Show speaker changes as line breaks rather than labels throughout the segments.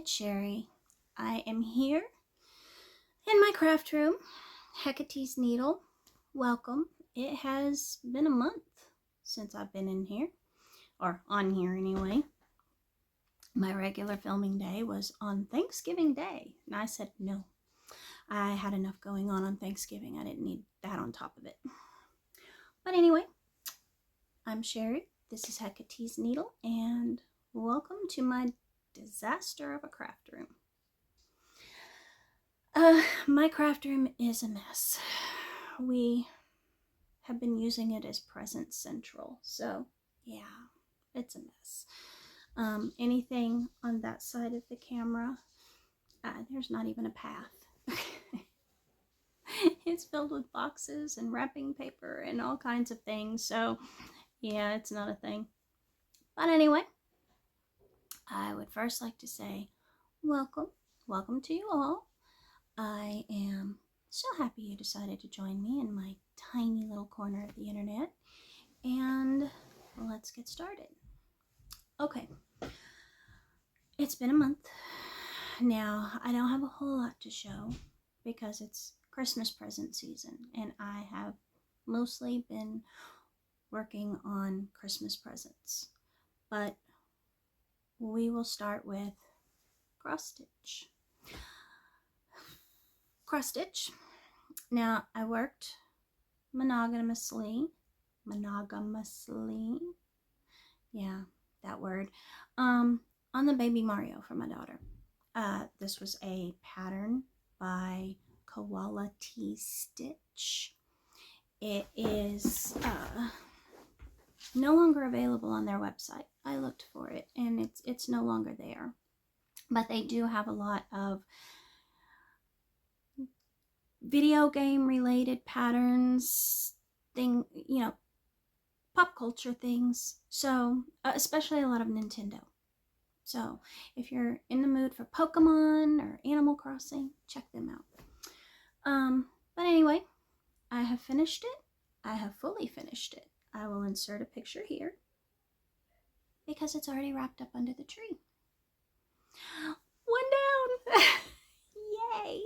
it's Sherry. I am here in my craft room, Hecate's Needle. Welcome. It has been a month since I've been in here, or on here anyway. My regular filming day was on Thanksgiving Day, and I said no. I had enough going on Thanksgiving. I didn't need that on top of it. But anyway, I'm Sherry. This is Hecate's Needle, and welcome to my disaster of a craft room. My craft room is a mess. We have been using it as present central, so yeah, it's a mess. Anything on that side of the camera, there's not even a path. It's filled with boxes and wrapping paper and all kinds of things, so yeah, it's not a thing. But anyway, I would first like to say welcome to you all. I am so happy you decided to join me in my tiny little corner of the internet, and let's get started. Okay, it's been a month now. I don't have a whole lot to show because it's Christmas present season, and I have mostly been working on Christmas presents, but we will start with cross stitch. Cross stitch. Now, I worked monogamously, yeah, that word, on the baby Mario for my daughter. This was a pattern by Koala Tea Stitch. It is no longer available on their website. I looked for it, and it's no longer there. But they do have a lot of video game related patterns, pop culture things. So, especially a lot of Nintendo. So, if you're in the mood for Pokemon or Animal Crossing, check them out. But anyway, I have finished it. I have fully finished it. I will insert a picture here because it's already wrapped up under the tree. One down! Yay!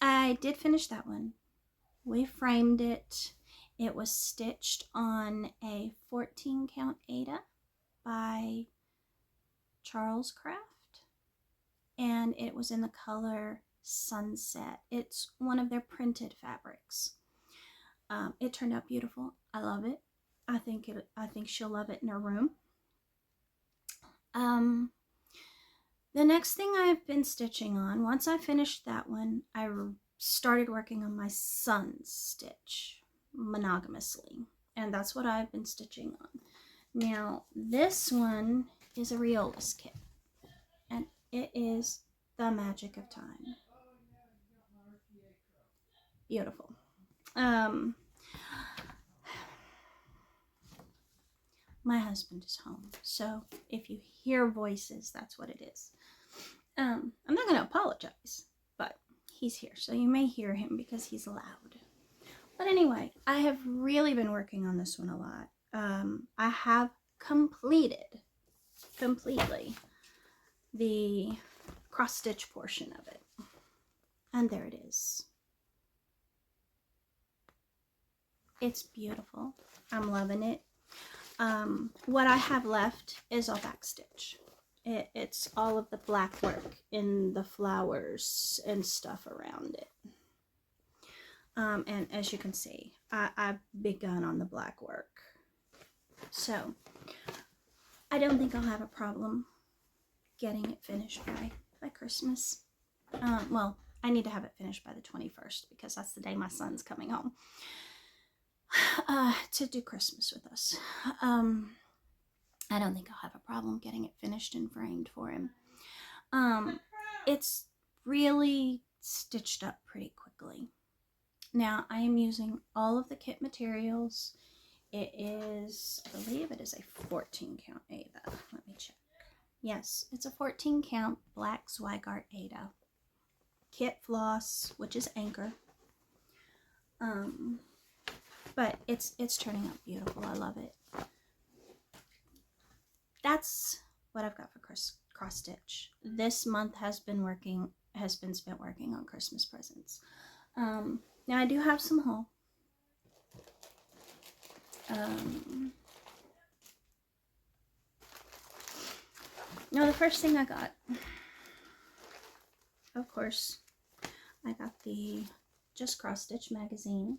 I did finish that one. We framed it. It was stitched on a 14 count Aida by Charles Craft, and it was in the color Sunset. It's one of their printed fabrics. It turned out beautiful. I love it. I think she'll love it in her room. The next thing I've been stitching on, once I finished that one, I started working on my son's stitch monogamously, and that's what I've been stitching on. Now, this one is a Riolis kit, and it is the magic of time. Beautiful. My husband is home, so if you hear voices, that's what it is. I'm not going to apologize, but he's here, so you may hear him because he's loud. But anyway, I have really been working on this one a lot. I have completely the cross stitch portion of it, and there it is. It's beautiful. I'm loving it. What I have left is all back stitch. It's all of the black work in the flowers and stuff around it. And as you can see, I've begun on the black work. So, I don't think I'll have a problem getting it finished by Christmas. Well, I need to have it finished by the 21st because that's the day my son's coming home to do Christmas with us. I don't think I'll have a problem getting it finished and framed for him. It's really stitched up pretty quickly. Now, I am using all of the kit materials. It is, I believe it is a 14 count Aida. Let me check. Yes, it's a 14 count black Zweigart Aida. Kit floss, which is Anchor. But it's turning out beautiful. I love it. That's what I've got for cross stitch. This month has been spent working on Christmas presents. Now I do have some haul. Now the first thing I got, of course, I got the Just Cross Stitch magazine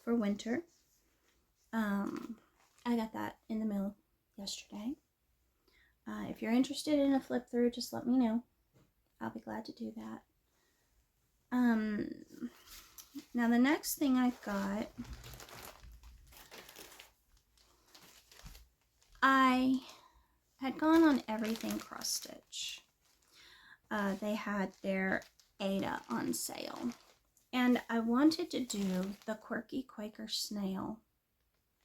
for winter. I got that in the mail yesterday. If you're interested in a flip through, just let me know. I'll be glad to do that. Now the next thing I got, I had gone on Everything Cross Stitch. They had their Ada on sale, and I wanted to do the Quirky Quaker Snail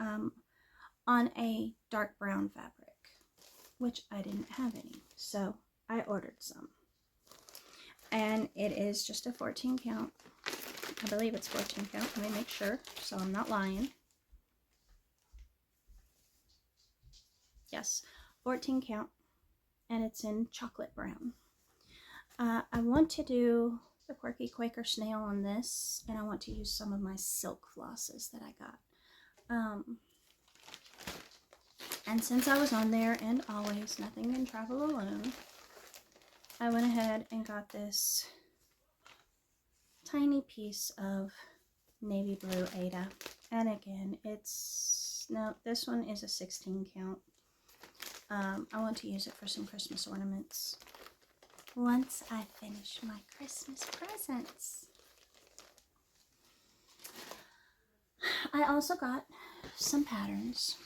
on a dark brown fabric, which I didn't have any, so I ordered some. And it is just a 14 count. I believe it's 14 count. Let me make sure so I'm not lying. Yes, 14 count, and it's in chocolate brown. I want to do the Quirky Quaker Snail on this, and I want to use some of my silk flosses that I got. And since I was on there, and always, nothing can travel alone, I went ahead and got this tiny piece of navy blue Ada. And again, this one is a 16 count. I want to use it for some Christmas ornaments once I finish my Christmas presents. I also got some patterns.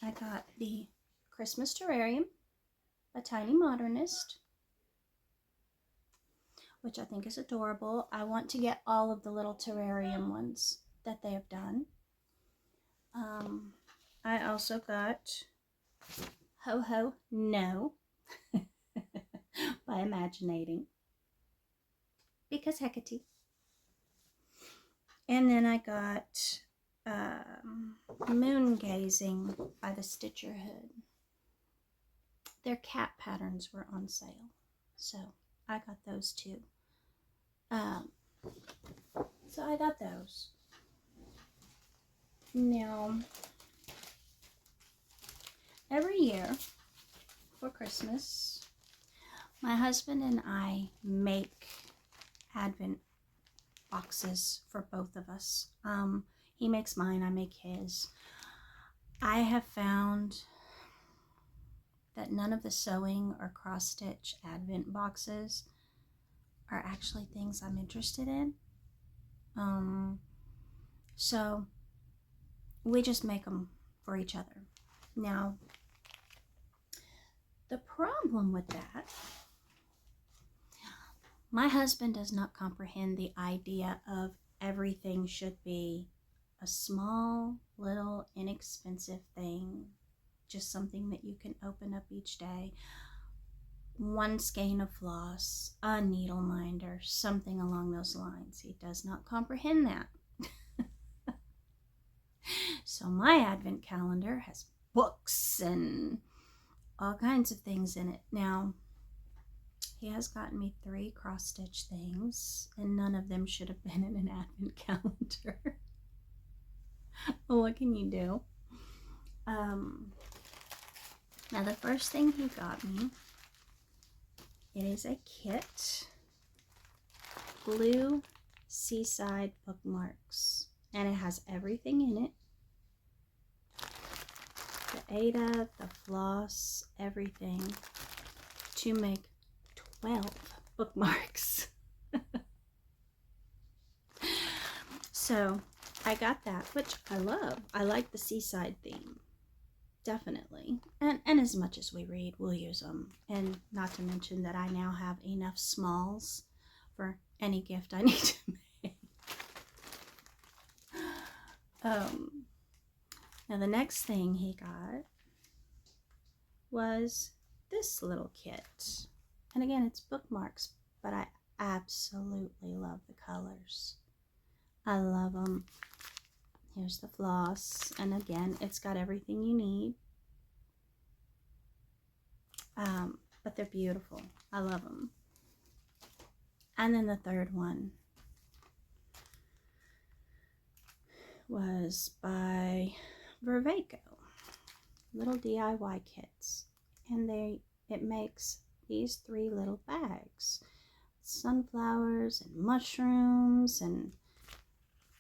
I got the Christmas Terrarium, a Tiny Modernist, which I think is adorable. I want to get all of the little terrarium ones that they have done. I also got Ho Ho No by Imaginating, because Hecate. And then I got Moon Gazing by the Stitcher Hood. Their cat patterns were on sale, so I got those too. So I got those. Now, every year for Christmas, my husband and I make Advent boxes for both of us. He makes mine, I make his. I have found that none of the sewing or cross stitch Advent boxes are actually things I'm interested in. So we just make them for each other. Now, the problem with that, my husband does not comprehend the idea of everything should be a small, little, inexpensive thing, just something that you can open up each day. One skein of floss, a needle minder, something along those lines. He does not comprehend that. So my Advent calendar has books and all kinds of things in it. Now, he has gotten me 3 cross-stitch things, and none of them should have been in an Advent calendar. Well, what can you do? Now, the first thing he got me, it is a kit. Blue Seaside bookmarks. And it has everything in it. The Ada, the floss, everything. To make 12 bookmarks. So I got that, which I love. I like the seaside theme, definitely. And as much as we read, we'll use them. And not to mention that I now have enough smalls for any gift I need to make. Now the next thing he got was this little kit. And again, it's bookmarks, but I absolutely love the colors. I love them. Here's the floss, and again, it's got everything you need. But they're beautiful. I love them. And then the third one was by Vervaco, little DIY kits, and it makes these 3 little bags, sunflowers and mushrooms and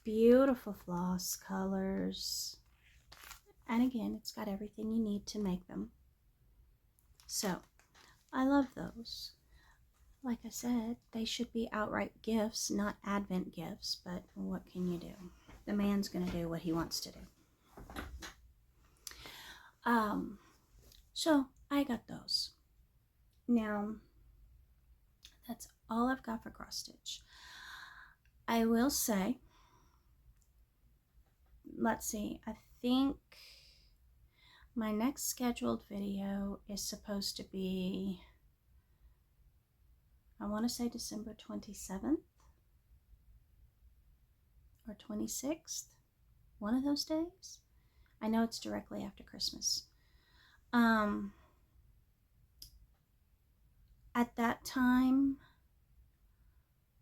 beautiful floss colors, and again, it's got everything you need to make them. So I love those. Like I said, they should be outright gifts, not Advent gifts, but what can you do? The man's gonna do what he wants to do. So I got those. Now, that's all I've got for cross stitch. I will say, let's see, I think my next scheduled video is supposed to be, I want to say December 27th or 26th, one of those days. I know it's directly after Christmas. At that time,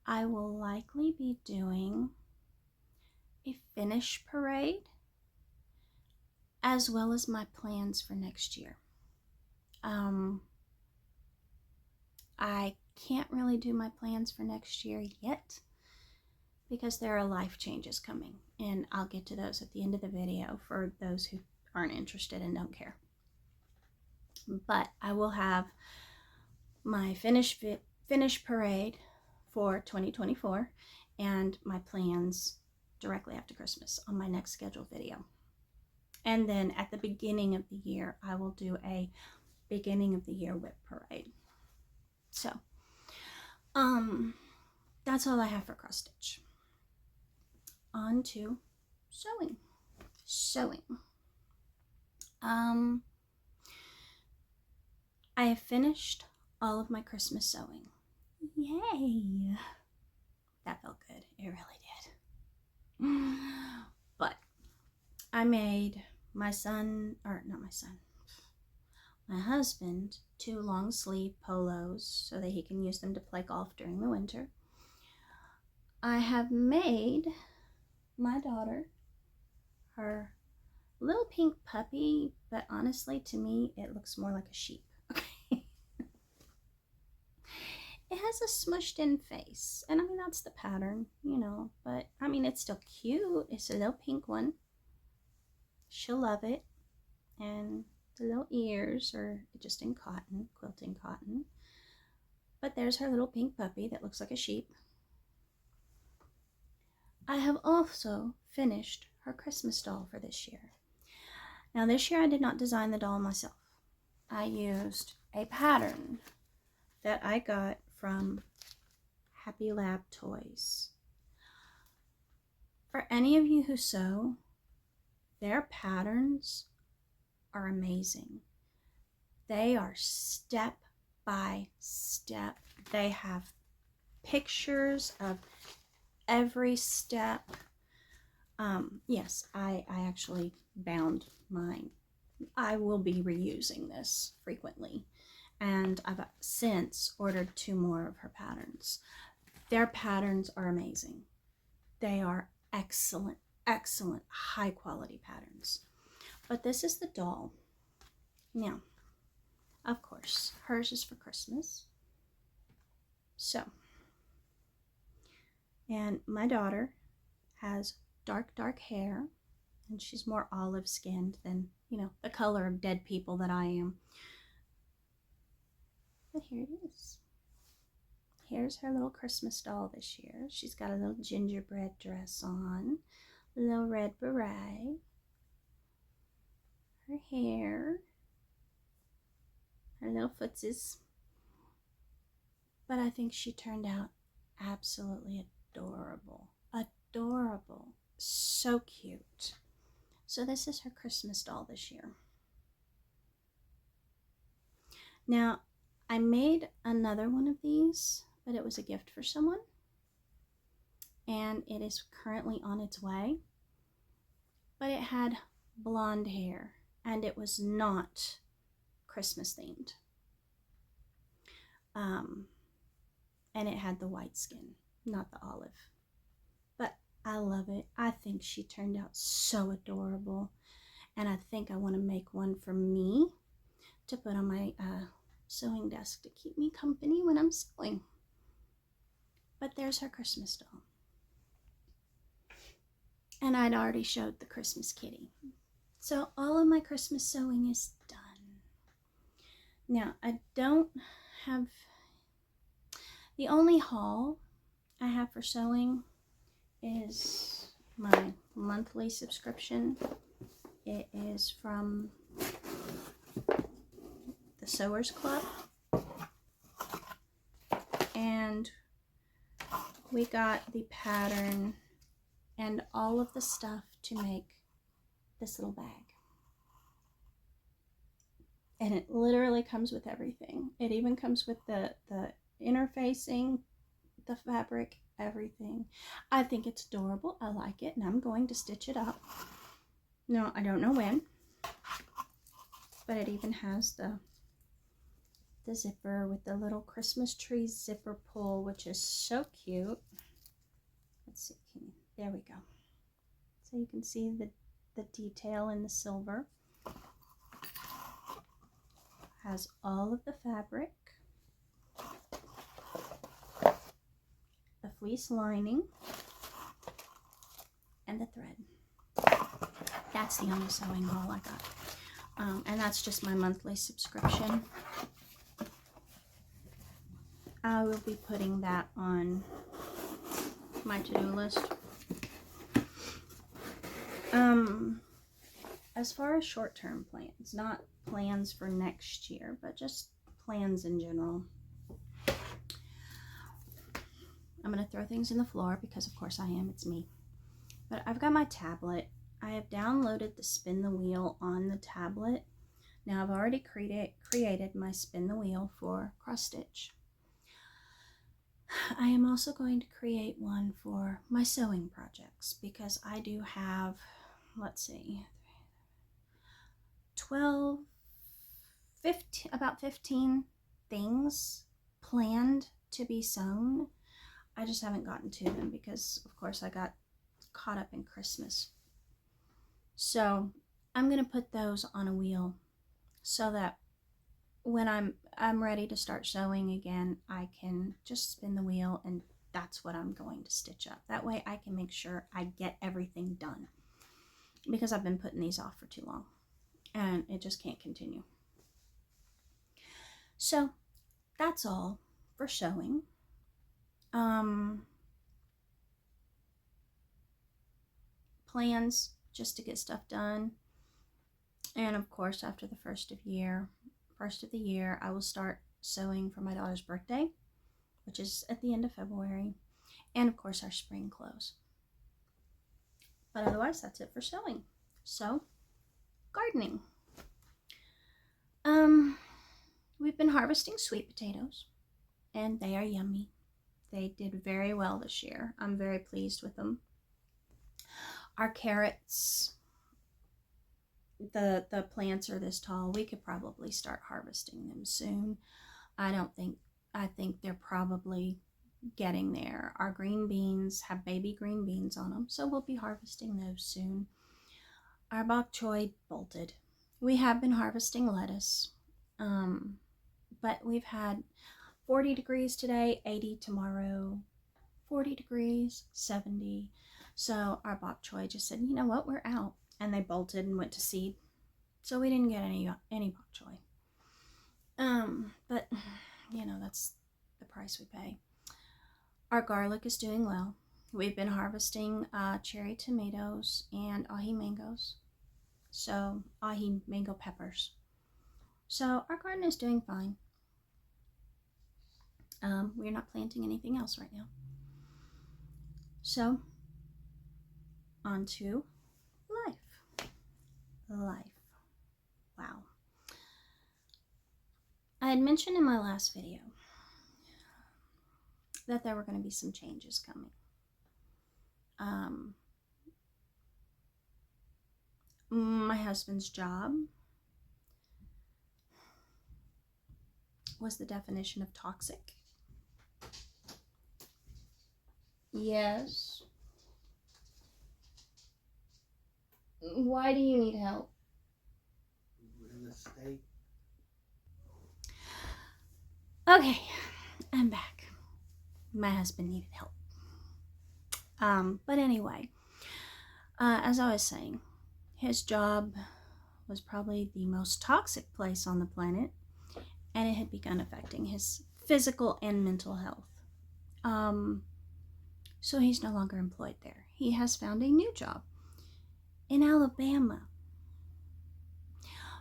I will likely be doing a finish parade as well as my plans for next year. I can't really do my plans for next year yet because there are life changes coming, and I'll get to those at the end of the video for those who aren't interested and don't care. But I will have my finish parade for 2024 and my plans directly after Christmas on my next scheduled video. And then at the beginning of the year, I will do a beginning of the year whip parade. So, that's all I have for cross stitch. On to sewing. I have finished all of my Christmas sewing. Yay! That felt good. It really did. But I made my husband 2 long sleeve polos so that he can use them to play golf during the winter. I have made my daughter her little pink puppy, but honestly to me it looks more like a sheep. Okay. It has a smushed in face, and I mean that's the pattern, you know, but I mean it's still cute. It's a little pink one. She'll love it. And the little ears are just in cotton, quilting cotton. But there's her little pink puppy that looks like a sheep. I have also finished her Christmas doll for this year. Now this year I did not design the doll myself. I used a pattern that I got from Happy Lab Toys. For any of you who sew, their patterns are amazing. They are step by step. They have pictures of every step. Yes, I actually bound mine. I will be reusing this frequently, and I've since ordered 2 more of her patterns. Their patterns are amazing. They are excellent, high quality patterns. But this is the doll. Now, of course, hers is for Christmas. So, and my daughter has dark hair, and she's more olive skinned than, you know, the color of dead people that I am. But here it is. Here's her little Christmas doll this year. She's got a little gingerbread dress on, a little red beret, her hair, her little footsies. But I think she turned out absolutely adorable. Adorable. So cute. So this is her Christmas doll this year. Now, I made another one of these, but it was a gift for someone. And it is currently on its way. But it had blonde hair, and it was not Christmas themed. And it had the white skin, not the olive. But I love it. I think she turned out so adorable. And I think I want to make one for me to put on my sewing desk to keep me company when I'm sewing. But there's her Christmas doll. And I'd already showed the Christmas kitty. So all of my Christmas sewing is done. Now, I don't have, the only haul I have for sewing is my monthly subscription. It is from the Sewers Club. And we got the pattern and all of the stuff to make this little bag. And it literally comes with everything. It even comes with the interfacing, the fabric, everything. I think it's adorable. I like it, and I'm going to stitch it up. No, I don't know when, but it even has the zipper with the little Christmas tree zipper pull, which is so cute. Let's see, there we go. So you can see the detail in the silver. Has all of the fabric, the fleece lining, and the thread. That's the only sewing haul I got. And that's just my monthly subscription. I will be putting that on my to-do list. As far as short-term plans, not plans for next year, but just plans in general. I'm going to throw things in the floor because of course I am, it's me. But I've got my tablet. I have downloaded the spin the wheel on the tablet. Now I've already created my spin the wheel for cross stitch. I am also going to create one for my sewing projects because I do have, let's see, about 15 things planned to be sewn. I just haven't gotten to them because of course I got caught up in Christmas. So I'm going to put those on a wheel so that when I'm ready to start sewing again, I can just spin the wheel and that's what I'm going to stitch up. That way I can make sure I get everything done because I've been putting these off for too long and it just can't continue. So that's all for sewing. Plans just to get stuff done. And of course, after the first of the year, I will start sewing for my daughter's birthday, which is at the end of February, and of course our spring clothes. But otherwise, that's it for sewing. So, gardening. We've been harvesting sweet potatoes, and they are yummy. They did very well this year. I'm very pleased with them. Our carrots, the plants are this tall. We could probably start harvesting them soon. I think they're probably getting there. Our green beans have baby green beans on them, so we'll be harvesting those soon. Our bok choy bolted. We have been harvesting lettuce, but we've had 40 degrees today, 80 tomorrow, 40 degrees, 70. So our bok choy just said, you know what, we're out. And they bolted and went to seed. So we didn't get any bok choy. But, you know, that's the price we pay. Our garlic is doing well. We've been harvesting cherry tomatoes and ahi mangoes. So, ahi mango peppers. So our garden is doing fine. We're not planting anything else right now. So, on to life. Wow. I had mentioned in my last video that there were going to be some changes coming. My husband's job was the definition of toxic. Yes. Why do you need help?
Real estate.
Okay, I'm back. My husband needed help. But anyway, as I was saying, his job was probably the most toxic place on the planet, and it had begun affecting his physical and mental health. So he's no longer employed there. He has found a new job in Alabama.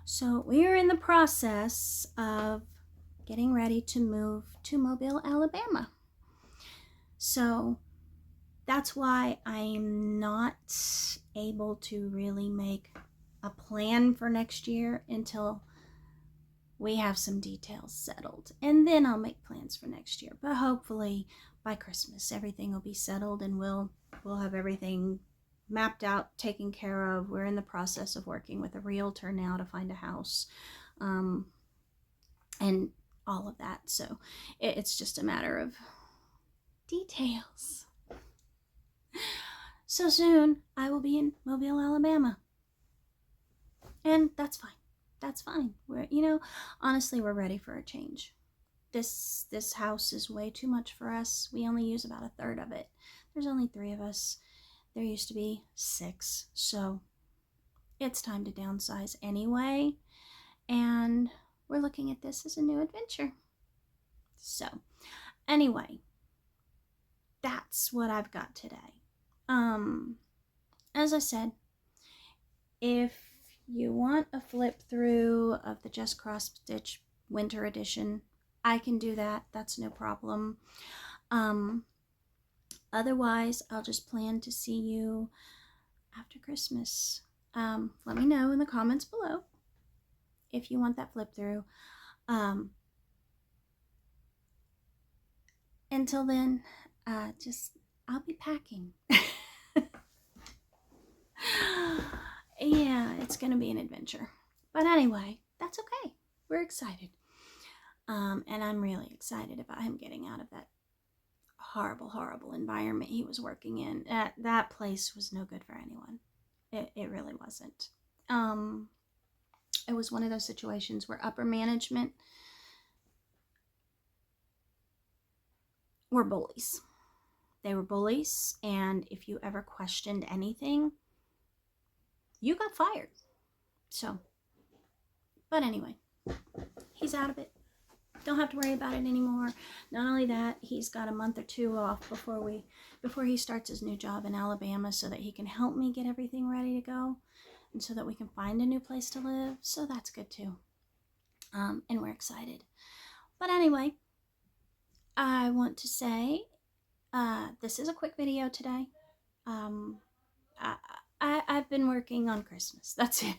So we are in the process of getting ready to move to Mobile, Alabama. So that's why I'm not able to really make a plan for next year until we have some details settled. And then I'll make plans for next year. But hopefully by Christmas everything will be settled and we'll have everything mapped out, taken care of. We're in the process of working with a realtor now to find a house. And all of that. So it's just a matter of details. So soon I will be in Mobile, Alabama. And that's fine. That's fine. Honestly, we're ready for a change. This house is way too much for us. We only use about a third of it. There's only 3 of us. There used to be 6. So it's time to downsize anyway. And we're looking at this as a new adventure. So anyway, that's what I've got today. As I said, if you want a flip through of the Just Cross Stitch Winter Edition, I can do that. That's no problem. Otherwise, I'll just plan to see you after Christmas. Let me know in the comments below if you want that flip through. Until then, I'll be packing. Yeah, it's gonna be an adventure. But anyway, that's okay. We're excited. And I'm really excited about him getting out of that horrible environment he was working in. That place was no good for anyone. It really wasn't. It was one of those situations where upper management were bullies. They were bullies, and if you ever questioned anything, you got fired. So, but anyway, he's out of it. Don't have to worry about it anymore. Not only that, he's got a month or 2 off before he starts his new job in Alabama, so that he can help me get everything ready to go, and so that we can find a new place to live. So that's good too. And we're excited. But anyway, I want to say this is a quick video today. I've been working on Christmas. That's it.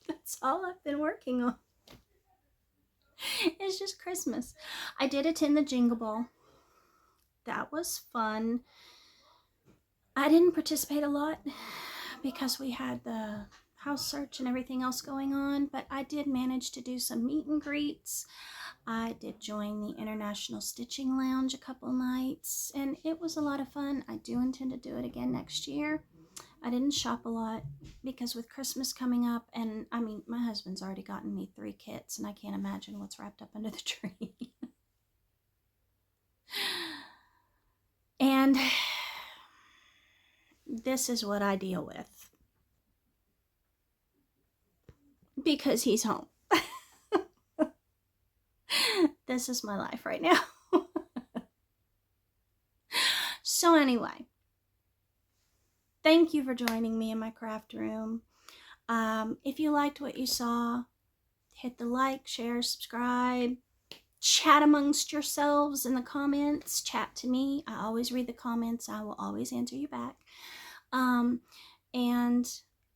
That's all I've been working on. It's just Christmas. I did attend the Jingle Ball. That was fun. I didn't participate a lot because we had the house search and everything else going on, but I did manage to do some meet and greets. I did join the International Stitching Lounge a couple nights, and it was a lot of fun. I do intend to do it again next year. I didn't shop a lot because with Christmas coming up, and I mean, my husband's already gotten me 3 kits, and I can't imagine what's wrapped up under the tree. And this is what I deal with because he's home. This is my life right now. So anyway, thank you for joining me in my craft room. If you liked what you saw, hit the like, share, subscribe, chat amongst yourselves in the comments, chat to me. I always read the comments. I will always answer you back. And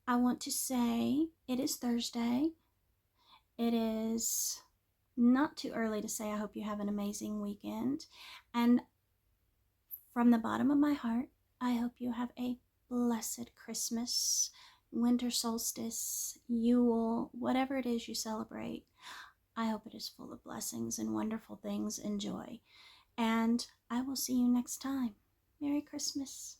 I want to say it is Thursday. It is not too early to say I hope you have an amazing weekend. And from the bottom of my heart, I hope you have a blessed Christmas, winter solstice, Yule, whatever it is you celebrate. I hope it is full of blessings and wonderful things and joy. And I will see you next time. Merry Christmas.